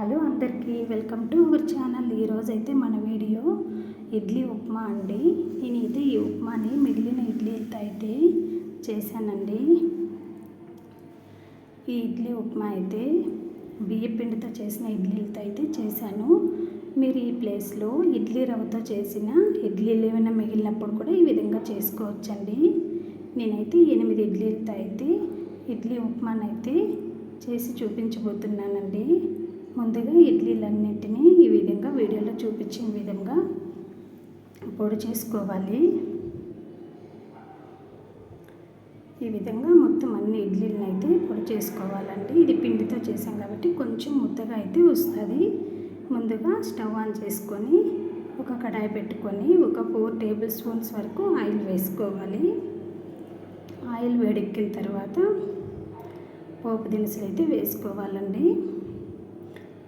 Hello అందరికీ welcome to our channel. ఈరోజైతే మన వీడియో ఇడ్లీ ఉప్మా అండి. నేనైతే ఈ ఉప్మాని మిగిలిన ఇడ్లీలతో అయితే చేశానండి. ఈ ఇడ్లీ ఉప్మా అయితే బియ్యం పిండితో చేసిన ఇడ్లీలతో అయితే చేశాను. మీరు ఈ ప్లేస్లో ఇడ్లీ రవ్వతో చేసిన ఇడ్లీలు ఏమైనా మిగిలినప్పుడు కూడా ఈ విధంగా చేసుకోవచ్చండి. నేనైతే 8 ఇడ్లీలతో అయితే ఇడ్లీ ఉప్మానైతే చేసి చూపించబోతున్నానండి. ముందుగా ఇడ్లీలన్నింటినీ ఈ విధంగా వీడియోలో చూపించిన విధంగా పొడి చేసుకోవాలి. ఈ విధంగా మొత్తం అన్ని ఇడ్లీలను అయితే పొడి చేసుకోవాలండి. ఇది పిండితో చేసాం కాబట్టి కొంచెం ముద్దగా అయితే వస్తుంది. ముందుగా స్టవ్ ఆన్ చేసుకొని ఒక కడాయి పెట్టుకొని ఒక 4 టేబుల్ స్పూన్స్ వరకు ఆయిల్ వేసుకోవాలి. ఆయిల్ వేడెక్కిన తర్వాత పోపు దినుసులు అయితే వేసుకోవాలండి.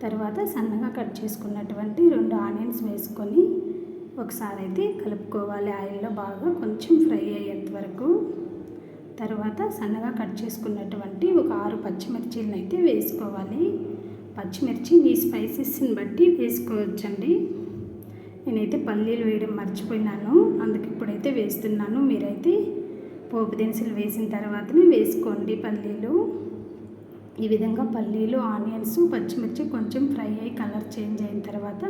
తర్వాత సన్నగా కట్ చేసుకున్నటువంటి 2 ఆనియన్స్ వేసుకొని ఒకసారి అయితే కలుపుకోవాలి. ఆయిల్లో బాగా కొంచెం ఫ్రై అయ్యేంత వరకు. తర్వాత సన్నగా కట్ చేసుకున్నటువంటి ఒక 6 పచ్చిమిర్చీలను అయితే వేసుకోవాలి. పచ్చిమిర్చి మీ స్పైసెస్ని బట్టి వేసుకోవచ్చండి. నేనైతే పల్లీలు వేయడం మర్చిపోయినాను, అందుకు ఇప్పుడైతే వేస్తున్నాను. మీరైతే పోపు దినుసులు వేసిన తర్వాతనే వేసుకోండి పల్లీలు. ఈ విధంగా పల్లీలు, ఆనియన్స్, పచ్చిమిర్చి కొంచెం ఫ్రై అయ్యి కలర్ చేంజ్ అయిన తర్వాత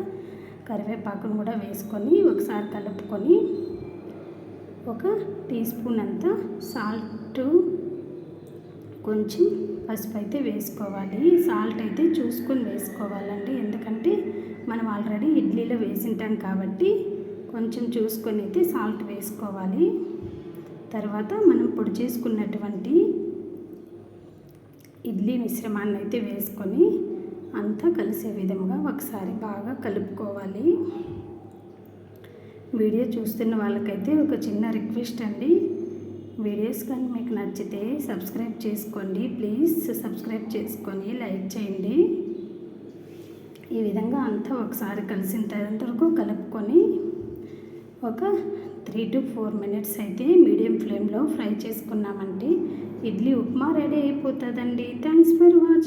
కరివేపాకును కూడా వేసుకొని ఒకసారి కలుపుకొని ఒక టీ స్పూన్ అంతా సాల్ట్, కొంచెం పసుపు అయితే వేసుకోవాలి. సాల్ట్ అయితే చూసుకొని వేసుకోవాలండి, ఎందుకంటే మనం ఆల్రెడీ ఇడ్లీలో వేసింటాం కాబట్టి కొంచెం చూసుకొని అయితే సాల్ట్ వేసుకోవాలి. తర్వాత మనం పొడి చేసుకున్నటువంటి ఇడ్లీ మిశ్రమాన్ని అయితే వేసుకొని అంతా కలిసే విధంగా ఒకసారి బాగా కలుపుకోవాలి. వీడియో చూస్తున్న వాళ్ళకైతే ఒక చిన్న రిక్వెస్ట్ అండి, వీడియోస్ కానీ మీకు నచ్చితే సబ్స్క్రైబ్ చేసుకోండి. ప్లీజ్ సబ్స్క్రైబ్ చేసుకొని లైక్ చేయండి. ఈ విధంగా అంతా ఒకసారి కలిసిన వరకు కలుపుకొని ఒక 3 to 4 మినిట్స్ అయితే మీడియం ఫ్లేమ్లో ఫ్రై చేసుకున్నామంటే ఇడ్లీ ఉప్మా రెడీ అయిపోతుందండి. Thanks for watching.